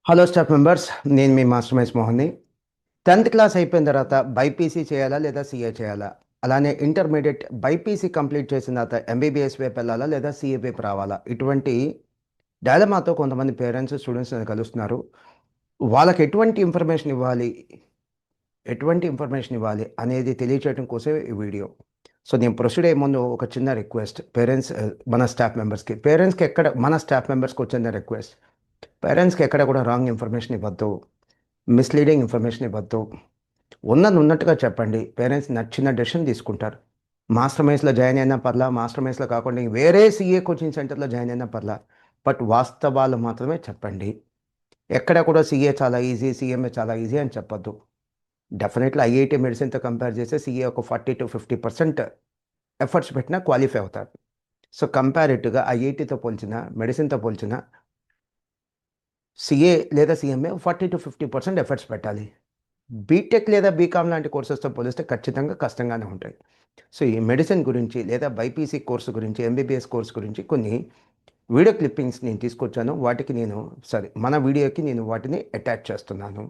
Hello staff members, నేను మీ master mice మోహన్ని. 10th class అయిపోయిన తర్వాత బైపీసీ చేయాలా లేదా సీఏ చేయాలా? అలానే ఇంటర్మీడియట్ బైపీసీ కంప్లీట్ చేసిన తర్వాత ఎంబీబీఎస్ వైపు వెళ్ళాలా లేదా సీఏ వైపు రావాలా? ఇటువంటి డైలమాతో కొంతమంది పేరెంట్స్ స్టూడెంట్స్ నన్ను కలుస్తున్నారు. వాళ్ళకి ఎటువంటి ఇన్ఫర్మేషన్ ఇవ్వాలి అనేది తెలియచేయడం కోసమే ఈ వీడియో. సో నేను ప్రొసీడ్ అయ్యే ముందు ఒక చిన్న రిక్వెస్ట్ పేరెంట్స్, మన స్టాఫ్ మెంబర్స్కి మన స్టాఫ్ మెంబర్స్కి వచ్చిన రిక్వెస్ట్. పేరెంట్స్కి ఎక్కడ కూడా రాంగ్ ఇన్ఫర్మేషన్ ఇవ్వద్దు, మిస్లీడింగ్ ఇన్ఫర్మేషన్ ఇవ్వద్దు. ఉన్నది ఉన్నట్టుగా చెప్పండి. పేరెంట్స్ నచ్చిన డెసిషన్ తీసుకుంటారు. మాస్టర్ మైన్స్లో జాయిన్ అయినా పర్లా, మాస్టర్ మైన్స్లో కాకుండా వేరే సీఏ కోచింగ్ సెంటర్లో జాయిన్ అయినా పర్లా, బట్ వాస్తవాలు మాత్రమే చెప్పండి. ఎక్కడ కూడా సీఏ చాలా ఈజీ, సీఎంఏ చాలా ఈజీ అని చెప్పొద్దు. డెఫినెట్లీ ఐఐటీ మెడిసిన్తో కంపేర్ చేస్తే సీఏ ఒక 40 to 50% ఎఫర్ట్స్ పెట్టినా క్వాలిఫై అవుతారు. సో కంపారిటివ్గా ఐఐటీతో పోల్చిన, మెడిసిన్తో పోల్చిన సీఏ లేదా సీఎంఏ 40 to 50% ఎఫర్ట్స్ పెట్టాలి. బీటెక్ లేదా బీకామ్ లాంటి కోర్సెస్తో పోలిస్తే ఖచ్చితంగా కష్టంగానే ఉంటాయి. సో ఈ మెడిసిన్ గురించి లేదా బైపీసీ కోర్సు గురించి, ఎంబీబీఎస్ కోర్సు గురించి కొన్ని వీడియో క్లిప్పింగ్స్ నేను తీసుకొచ్చాను. మన వీడియోకి నేను వాటిని అటాచ్ చేస్తున్నాను.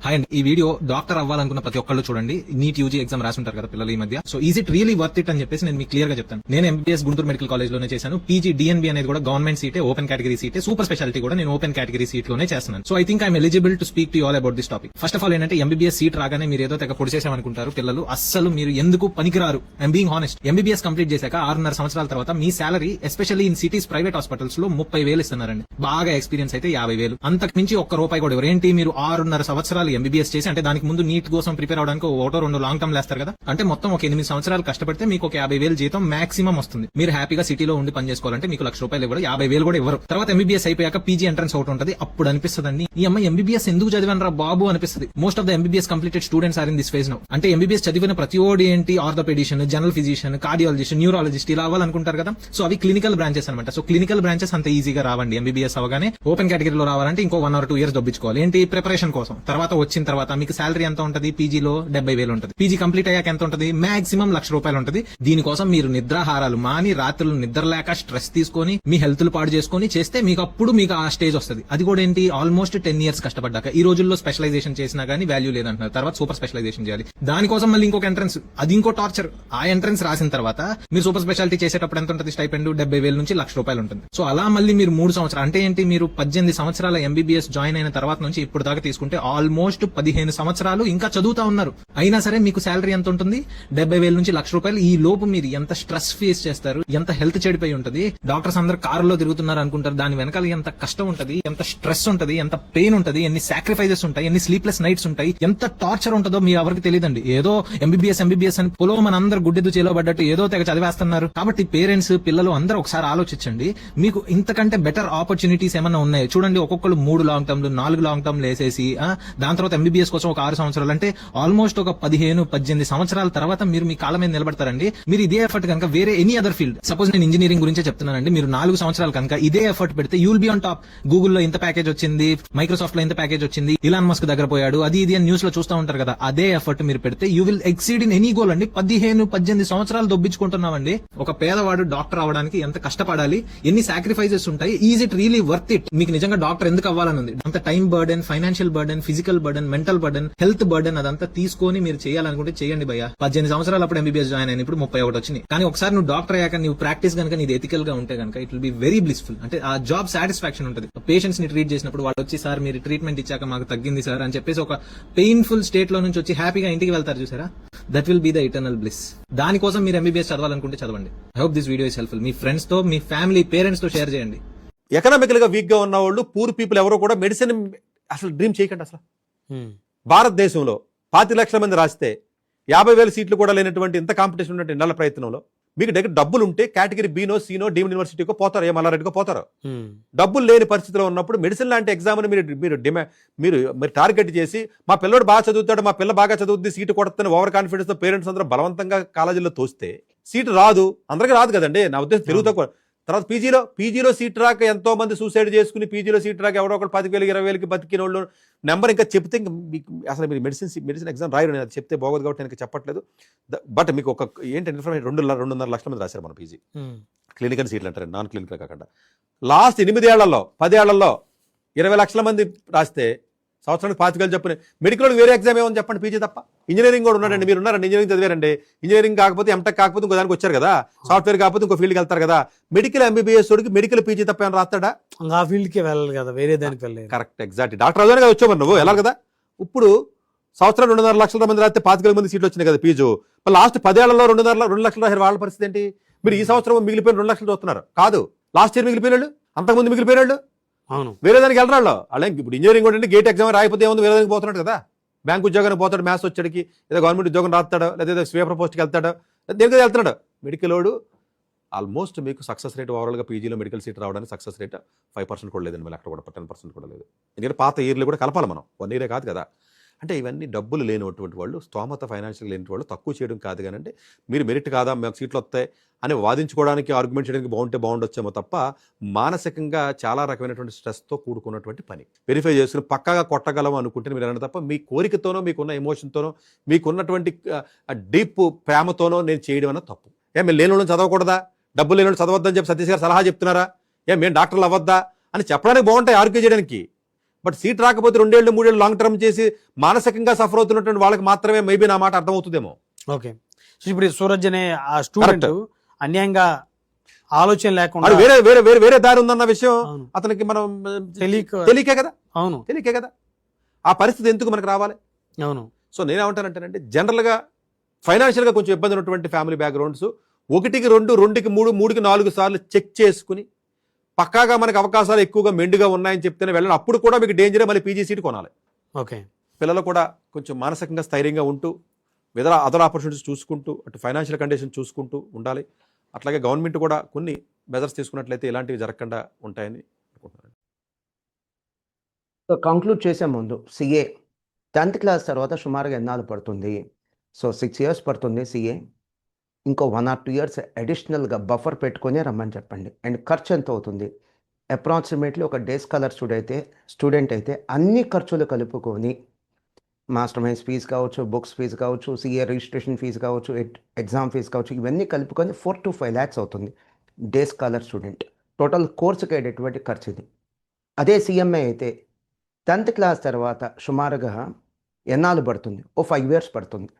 హాయ్ అండి, ఈ వీడియో డాక్టర్ అవ్వాలనుకున్న ప్రతి ఒక్కళ్ళు చూడండి. నీట్ యూజీ ఎగ్జామ్ రాసి ఉంటారు కదా పిల్లలు ఈ మధ్య. So is it really worth it అని చెప్పేసి నేను మీకు క్లియర్ గా చెప్తాను. నేను ఎంబీబీఎస్ గుంటూరు మెడికల్ కాలేజ్ లోనే చేశాను. పీజీ డిఎన్బీ అనేది కూడా గవర్నమెంట్ సీటే, ఓపెన్ కేటగిరీ సీటే. సూపర్ స్పెషాలిటీ కూడా నేను ఓపెన్ కేటగిరీ సీట్ లోనే చేస్తున్నాను. So I think I'm eligible to speak to all about this topic. First of all ఏంటంటే, ఎంబీబీఎస్ సీట్ రాగానే మీరు ఏదో తెగ పొడి చేసామనుకుంటారు పిల్లలు. అస్సలు మీరు ఎందుకు పనికిరారు. I'm being honest. MBBS complete చేశాక 6.5 సంవత్సరాల తర్వాత మీ salary, especially in cities private hospitals లో 30,000 ఇస్తున్నారండి. బాగా ఎక్స్పీరియన్స్ అయితే 50,000. అంతకు మించి ఒక్క రూపాయి కూడా ఎవరు. ఏంటి మీరు 6.5 సంవత్సరాలు ఎంబీబీఎస్ చేసి, అంటే దానికి ముందు నీట్ కోసం ప్రిపేర్ అవడానికి ఒకటో 2 లాంగ్ టర్మ్ లేస్తారు కదా, అంటే మొత్తం ఒక 8 సంవత్సరాలు కష్టపడితే మీకు ఒక 50,000 జీతం మాక్సిమం వస్తుంది. మీరు హ్యాపీగా సిటీలో ఉండి పని చేసుకోవాలంటే మీకు ₹1,00,000 ఇవ్వరు, 50,000 కూడా ఇవ్వరు. తర్వాత ఎంబీబీఎస్ అయిపోయాక పీజీ ఎంట్రన్స్ ఒకటి ఉంటుంది. అప్పుడు అనిపిస్తుంది, ఈ అమ్మాయి ఎంబీబీఎస్ ఎందుకు చదివాను రా బాబు అనిపిస్తుంది. Most of the MBBS completed students are in this phase now. అంటే ఎంబీబీఎస్ చదివిన ప్రతి ఓడి ఏంటి, orthopedician, general physician, cardiologist, neurologist ఇలా అవ్వాలనుకుంటారు కదా. సో అవి క్లినికల్ బ్రాంచెస్ అనమాట. సో క్లినికల్ బ్రాంచెస్ అంత ఈజీగా రావండి. ఎంబీబీఎస్ అవగానే ఓపెన్ కేటగిరీలో రావాలంటే ఇంకో 1 or 2 years దొబ్బించుకోవాలి. ఏంటి ప్రిపరేషన్ కోసం. తర్వాత వచ్చిన తర్వాత మీకు శాలరీ ఎంత ఉంటుంది, పీజీలో 70,000 ఉంటుంది. పీజీ కంప్లీట్ అయ్యాక ఎంత ఉంటుంది, మాక్సిమం ₹1,00,000 ఉంటుంది. దీనికోసం మీరు నిద్రాహారాలు మాని, రాత్రులు నిద్ర లేక స్ట్రెస్ తీసుకొని, మీ హెల్త్ పాడు చేసుకొని చేస్తే మీకు ఆ స్టేజ్ వస్తుంది. అది కూడా ఏంటి, ఆల్మోస్ట్ 10 years కష్టపడ్డాక. ఈ రోజుల్లో స్పెషలైజేషన్ చేసినా గానీ వాల్యూ లేదంటున్నారు. తర్వాత సూపర్ స్పెషలైజేషన్ చేయాలి. దానికోసం మళ్ళీ ఇంకొక ఎంట్రన్స్, అది ఇంకో టార్చర్. ఆ ఎంట్రన్స్ రాసిన తర్వాత మీరు సూపర్ స్పెషాలిటీ చేసేటప్పుడు ఎంత ఉంటుంది స్టైపెండ్, 70,000 నుంచి ₹1,00,000 ఉంటుంది. సో అలా మళ్ళీ మీరు 3 సంవత్సరాలు, అంటే ఏంటి, మీరు 18 సంవత్సరాల ఎంబీబీఎస్ జాయిన్ అయిన తర్వాత నుంచి ఇప్పుడు దాకా తీసుకుంటే ఆల్మోస్ట్ 15 సంవత్సరాలు ఇంకా చదువుతా ఉన్నారు. అయినా సరే మీకు శాలరీ ఎంత ఉంటుంది, 70,000 నుంచి ₹1,00,000. ఈ లోపు మీరు ఎంత స్ట్రెస్ ఫేస్ చేస్తారు, ఎంత హెల్త్ చెడిపోయి ఉంటుంది. డాక్టర్స్ అందరు కారులో తిరుగుతున్నారు అనుకుంటారు, దాని వెనకాల ఎంత కష్టం ఉంటది, ఎంత స్ట్రెస్ ఉంటది, ఎంత పెయిన్ ఉంటది, ఎన్ని సాక్రిఫైజెస్ ఉంటాయి, ఎన్ని స్లీప్లెస్ నైట్స్ ఉంటాయి, ఎంత టార్చర్ ఉంటుందో మీ ఎవరికి తెలియదండి. ఏదో ఎంబీబీఎస్ అని పొలో మన అందరు గుడ్డెద్దు చేలోబడ్డట్టు ఏదో తెగ చదివేస్తున్నారు. కాబట్టి పేరెంట్స్, పిల్లలు అందరూ ఒకసారి ఆలోచించండి. మీకు ఇంతకంటే బెటర్ ఆపర్చునిటీస్ ఏమన్నా ఉన్నాయి చూడండి. ఒక్కొక్కరు 3 లాంగ్ టర్మ్లు, 4 లాంగ్ టర్మ్లు వేసేసి దాని తర్వాత ఎంబీబీఎస్ కోసం ఒక 6 సంవత్సరాలు, అంటే ఆల్మోస్ట్ ఒక 15-18 సంవత్సరాల తర్వాత మీరు మీ కాళ్ళ మీద నిలబడతారండి. మీరు ఇదే ఎఫర్ట్ కనుక వేరే ఎనీ అదర్ ఫీల్డ్, సపోజ్ నేను ఇంజనీరింగ్ గురించే చెప్తున్నానండి, మీరు 4 సంవత్సరాలు కనుక ఇదే ఎఫర్ట్ పెడితే you will be on top. గూగుల్లో ఇంత ప్యాకేజ్ వచ్చింది, మైక్రోసాఫ్ట్ లో ఇంత ప్యాకేజ్ వచ్చింది, ఇలాన్ మస్క్ దగ్గర పోయాడు, అది ఇది అని న్యూస్ లో చూస్తూ ఉంటారు కదా. అదే ఎఫర్ట్ మీరు పెడితే you will exceed in any goal అండి. 15-18 సంవత్సరాలు దొబ్బించుకుంటున్నామండి. ఒక పేదవాడు డాక్టర్ అవడానికి ఎంత కష్టపడాలి, ఎన్ని సాక్రిఫైజెస్ ఉంటాయి. Is it really worth it? మీకు నిజంగా డాక్టర్ ఎందుకు అవ్వాలని ఉంది? అంత time burden, financial burden, physical burden, mental burden, health burden అదంతా తీసుకొని మీరు చేయాలనుకుంటే చేయండి భయ్యా. 18 సంవత్సరాలు అప్పుడు ఎంబీబీఎస్ జాయిన్ అయిన, ఇప్పుడు 31 వచ్చింది. కానీ ఒకసారి నువ్వు డాక్టర్ అయ్యాక నువ్వు ప్రాక్టీస్ కనుక నీది ఎథికల్ గా ఉంటే కనుక it will be very blissful. అంటే ఆ జాబ్ సాటిస్ఫాక్షన్ ఉంటుంది. పేషెంట్స్ ని ట్రీట్ చేసినప్పుడు వాళ్ళు వచ్చి, సార్ మీరు ట్రీట్మెంట్ ఇచ్చాక మాకు తగ్గింది సార్ అని చెప్పేసి ఒక పెయిన్ఫుల్ స్టేట్ లో నుంచి వచ్చి హ్యాపీగా ఇంటికి వెళ్తారు చూసారా, that will be the eternal bliss. దానికోసం మీరు ఎంబీబీఎస్ చదవాలనుకుంటే చదవండి. I hope this video is helpful. Me friends తో, మీ ఫ్యామిలీ, పేరెంట్స్ తో షేర్ చేయండి. ఎకనామికల్ గా వీక్ గా ఉన్న వాళ్ళు, పూర్ పీపుల్ ఎవరో కూడా మెడిసిన్ అసలు డ్రీమ్ చేయకండి. అసలు భారతదేశంలో 25 లక్షల మంది రాస్తే 50,000 సీట్లు కూడా లేనటువంటి ఇంత కాంపిటీషన్ ఉన్నట్టు నెల ప్రయత్నంలో మీకు దగ్గర డబ్బులు ఉంటే కేటగిరీ బీనో, సీనో, డీమ్డ్ యూనివర్సిటీకో పోతారు, ఏ మల్లారెడ్డికో పోతారు. డబ్బులు లేని పరిస్థితిలో ఉన్నప్పుడు మెడిసిన్ లాంటి ఎగ్జామ్ని మీరు టార్గెట్ చేసి, మా పిల్లడు బాగా చదువుతాడు, మా పిల్ల బాగా చదువుతుంది, సీటు కొడుతుంది ఓవర్ కాన్ఫిడెన్స్ తో పేరెంట్స్ అందరూ బలవంతంగా కాలేజీలో తోస్తే సీటు రాదు. అందరికీ రాదు కదండి, నా ఉద్దేశం తెలుగుతో. తర్వాత పీజీలో సీట్ రాక ఎంతో మంది సూసైడ్ చేసుకుని, పీజీలో సీట్ రాక ఎవరో ఒకరు 10,000, 20,000 బతికిన వాళ్ళు నెంబర్ ఇంకా చెప్తే అసలు మీరు మెడిసిన్ ఎగ్జామ్ రాయరు. నేను చెప్తే బాగోదు కాబట్టి నేను చెప్పట్లేదు. బట్ మీకు ఒక ఏంటి ఇన్ఫర్మేషన్, 2.5 లక్షల మంది రాశారు మన పీజీ. క్లినికల్ సీట్లు అంటారు, నాన్ క్లినికల్ కాకుండా. లాస్ట్ 8 ఏళ్లలో 10 ఏళ్లలో 20 లక్షల మంది రాస్తే సంవత్సరానికి 25,000 చెప్పిన మెడికల్ వేరే ఎగ్జామ్ ఏమని చెప్పండి, పీజీ తప్ప. ఇంజనీరింగ్ కూడా ఉన్నారండి, మీరు ఉన్నారండి, ఇంజనీరింగ్ చదివారండి. ఇంజనీరింగ్ కాకపోతే ఎంటెక్ కాకపోతే ఇంకో దానికి వచ్చారు కదా, సాఫ్ట్వేర్ కాకపోతే ఇంకో ఫీల్డ్కి వెళ్తారు కదా. మెడికల్ ఎంబీబీఎస్ తోడికి మెడికల్ పీజీ తప్ప ఏమైనా రాస్తాడా? ఆ ఫీల్డ్కి వెళ్ళాలి కదా, వేరే దానికి వెళ్ళలేదు. Correct, exact. డాక్టర్ అదే కదా వచ్చావు నువ్వు, వెళ్ళాలి కదా. ఇప్పుడు సంవత్సరం 2.5 లక్షల మంది రాస్తే 25,000 మంది సీట్లు వచ్చినాయి కదా పీజు. మరి లాస్ట్ 10 ఏళ్లలో 2 లక్షలు రాశారు, వాళ్ళ పరిస్థితి ఏంటి? మీరు ఈ సంవత్సరం మిగిలిపోయిన 2 లక్షలు చూస్తున్నారు కాదు, లాస్ట్ ఇయర్ మిగిలిపోయిన వాళ్ళు, అంతకుముందు మిగిలిపోయిన వాళ్ళు అవును, వేరే దానికి వెళ్ళరాళ్ళు. అలాగే ఇప్పుడు ఇంజనీరింగ్ కూడా గేట్ ఎగ్జామ్ రాయిపోతే ఏముంది, వేరే దానికి పోతున్నాడు కదా. బ్యాంక్ ఉద్యోగానికి పోతాడు, మ్యాథ్స్ వచ్చాడికి, ఏదో గవర్నమెంట్ ఉద్యోగం రాస్తాడు, లేదా స్వీపర్ పోస్ట్కి వెళ్తాడు, దేనికి వెళ్తున్నాడు. మెడికల్ వాడు ఆల్మోస్ట్ మీకు సక్సెస్ రేట్ ఓవరాల్గా పీజీలో మెడికల్ సీట్ రావడానికి సక్సెస్ రేట్ 5% కూడా లేదండి, మళ్ళీ అక్కడ కూడా 10% కూడా లేదు. ఎందుకంటే పాత ఇయర్లు కూడా కలపాలి మనం, 1 ఇయరే కాదు కదా. అంటే ఇవన్నీ డబ్బులు లేనటువంటి వాళ్ళు, స్తోమత ఫైనాన్షియల్ లేని వాళ్ళు తక్కువ చేయడం కాదు, కానీ అంటే మీరు మెరిట్ కాదా, మాకు సీట్లు వస్తాయి అని వాదించుకోవడానికి, ఆర్గ్యుమెంట్ చేయడానికి బాగుండొచ్చేమో తప్ప మానసికంగా చాలా రకమైనటువంటి స్ట్రెస్తో కూడుకున్నటువంటి పని. వెరిఫై చేసుకుని పక్కాగా కొట్టగలం అనుకుంటే మీరు అన్న తప్ప మీ కోరికతోనో, మీకున్న ఎమోషన్తోనో, మీకున్నటువంటి డీప్ ప్రేమతోనో నేను చేయడం అన్న తప్పు. మేము లేని వాళ్ళని చదవకూడదా, డబ్బులు లేని వాళ్ళు చదవద్దని చెప్పి సతీష్ గారు సలహా చెప్తున్నారా? మేము డాక్టర్లు అవ్వద్దా అని చెప్పడానికి బాగుంటాయి, ఆర్గ్యూ చేయడానికి. బట్ సీట్ రాకపోతే 2 ఏళ్ళు 3 ఏళ్ళు లాంగ్ టర్మ్ చేసి మానసికంగా సఫర్ అవుతున్నటువంటి వాళ్ళకి మాత్రమే మేబీ నా మాట అర్థమవుతుందేమో. ఓకే, సో ఇప్పుడు సూరజ్ అనే ఆ స్టూడెంట్ అన్యాయంగా ఆలోచన లేకుండా వేరే వేరే వేరే వేరే దారి ఉందన్న విషయం అవును, అతనికి మనం తెలియకే కదా, అవును తెలియకే కదా. ఆ పరిస్థితి ఎందుకు మనకు రావాలి? అవును. సో నేనేమంటానంటేనంటే జనరల్గా ఫైనాన్షియల్గా కొంచెం ఇబ్బంది ఉన్నటువంటి ఫ్యామిలీ బ్యాక్గ్రౌండ్స్ 1కి 2, 2కి 3, 3కి 4 సార్లు చెక్ చేసుకుని పక్కాగా మనకు అవకాశాలు ఎక్కువగా మెండుగా ఉన్నాయని చెప్తేనే వెళ్ళండి. అప్పుడు కూడా మీకు డేంజరే, మళ్ళీ పీజీ సీట్ కొనాలి. ఓకే, పిల్లలు కూడా కొంచెం మానసికంగా స్థైర్యంగా ఉంటూ అదర్ ఆపర్చునిటీస్ చూసుకుంటూ, అటు ఫైనాన్షియల్ కండిషన్ చూసుకుంటూ ఉండాలి. అట్లాగే గవర్నమెంట్ కూడా కొన్ని మెజర్స్ తీసుకున్నట్లయితే ఇలాంటివి జరగకుండా ఉంటాయని అనుకుంటున్నాను. సో కంక్లూడ్ చేసే ముందు సిఏ 10th క్లాస్ తర్వాత సుమారుగా ఎన్నాళ్ళు పడుతుంది? సో 6 years పడుతుంది సిఏ. ఇంకో 1 or 2 years అడిషనల్గా బఫర్ పెట్టుకొని రమ్మని చెప్పండి. అండ్ ఖర్చు ఎంత అవుతుంది? అప్రాక్సిమేట్లీ ఒక డే స్కాలర్ స్టూడెంట్ అయితే అన్ని ఖర్చులు కలుపుకొని, మాస్టర్ మైన్స్ ఫీజు కావచ్చు, బుక్స్ ఫీజు కావచ్చు, సిఏ రిజిస్ట్రేషన్ ఫీజు కావచ్చు, ఎగ్జామ్ ఫీజు కావచ్చు, ఇవన్నీ కలుపుకొని 4 to 5 lakhs అవుతుంది డే స్కాలర్ స్టూడెంట్. టోటల్ కోర్సుకి అయ్యేటటువంటి ఖర్చు ఇది. అదే సిఎంఏ అయితే 10th క్లాస్ తర్వాత సుమారుగా ఎన్నాళ్ళు పడుతుంది? ఓ 5 years పడుతుంది.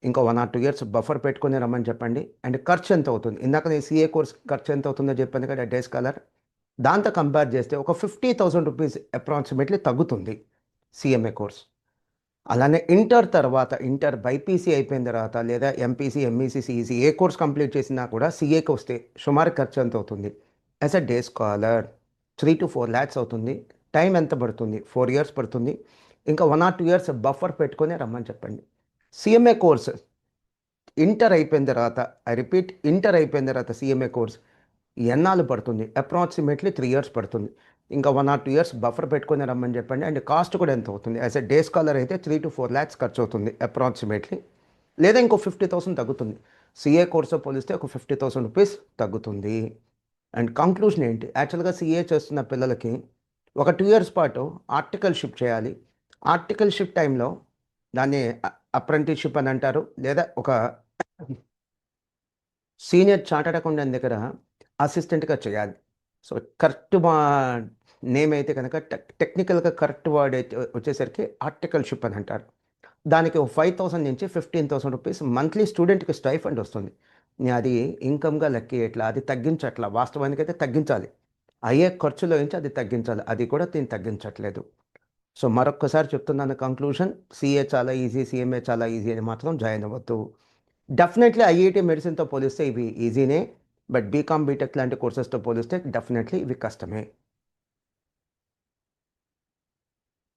ఇంకో 1 or 2 years బఫర్ పెట్టుకొని రమ్మని చెప్పండి. అండ్ ఖర్చు ఎంత అవుతుంది? ఇందాక నేను సిఏ కోర్స్ ఖర్చు ఎంత అవుతుందో చెప్పాను కదా, డే స్కాలర్. దాంతో కంపేర్ చేస్తే ఒక 50,000 రూపీస్ అప్రాక్సిమేట్లీ తగ్గుతుంది సిఎంఏ కోర్స్. అలానే ఇంటర్ బైపీసీ అయిపోయిన తర్వాత, లేదా ఎంపీసీ, ఎంఈసీ, సిఈసీ ఏ కోర్స్ కంప్లీట్ చేసినా కూడా సిఏకి వస్తే సుమారు ఖర్చు ఎంత అవుతుంది? As a day scholar 3 to 4 lakhs అవుతుంది. టైం ఎంత పడుతుంది? 4 years పడుతుంది. ఇంకా 1 or 2 years బఫర్ పెట్టుకొని రమ్మని చెప్పండి. సిఎంఏ కోర్స్ ఇంటర్ అయిపోయిన తర్వాత సిఎంఏ కోర్స్ ఎన్నాళ్ళు పడుతుంది? అప్రాక్సిమేట్లీ 3 years పడుతుంది. ఇంకా 1 or 2 years బఫర్ పెట్టుకొని రమ్మని చెప్పండి. అండ్ కాస్ట్ కూడా ఎంత అవుతుంది? యాజ్ ఎ డే స్కాలర్ అయితే 3 to 4 lakhs ఖర్చు అవుతుంది అప్రాక్సిమేట్లీ, లేదా ఇంకో 50,000 తగ్గుతుంది. సిఏ కోర్స్తో పోలిస్తే ఒక 50,000 రూపీస్ తగ్గుతుంది. అండ్ కంక్లూజన్ ఏంటి? యాక్చువల్గా సిఏ చేస్తున్న పిల్లలకి ఒక 2 years పాటు ఆర్టికల్షిప్ చేయాలి. ఆర్టికల్షిప్ టైంలో దాన్ని అప్రెంటిస్షిప్ అని అంటారు, లేదా ఒక సీనియర్ చార్టర్డ్ అకౌంటెంట్ దగ్గర అసిస్టెంట్గా చేయాలి. సో కరెక్ట్ నేమ్ అయితే కనుక టెక్నికల్గా కరెక్ట్ వర్డ్ అయితే వచ్చేసరికి ఆర్టికల్షిప్ అని అంటారు. దానికి 5,000 నుంచి 15,000 రూపీస్ మంత్లీ స్టూడెంట్కి స్టైఫండ్ వస్తుంది. అది ఇన్కమ్గా లెక్కేయట్లా, అది తగ్గించట్లా. వాస్తవానికి అయితే తగ్గించాలి, అయ్యే ఖర్చులో నుంచి అది తగ్గించాలి, అది కూడా దీన్ని తగ్గించట్లేదు. సో మరొక్కసారి చెప్తున్నాను కంక్లూజన్, సిఏ చాలా ఈజీ, సిఎంఏ చాలా ఈజీ అని మాత్రం జాయిన్ అవ్వద్దు. డెఫినెట్లీ ఐఐటి మెడిసిన్తో పోలిస్తే ఇవి ఈజీనే, బట్ బీకామ్ బీటెక్ లాంటి కోర్సెస్తో పోలిస్తే డెఫినెట్లీ ఇవి కష్టమే.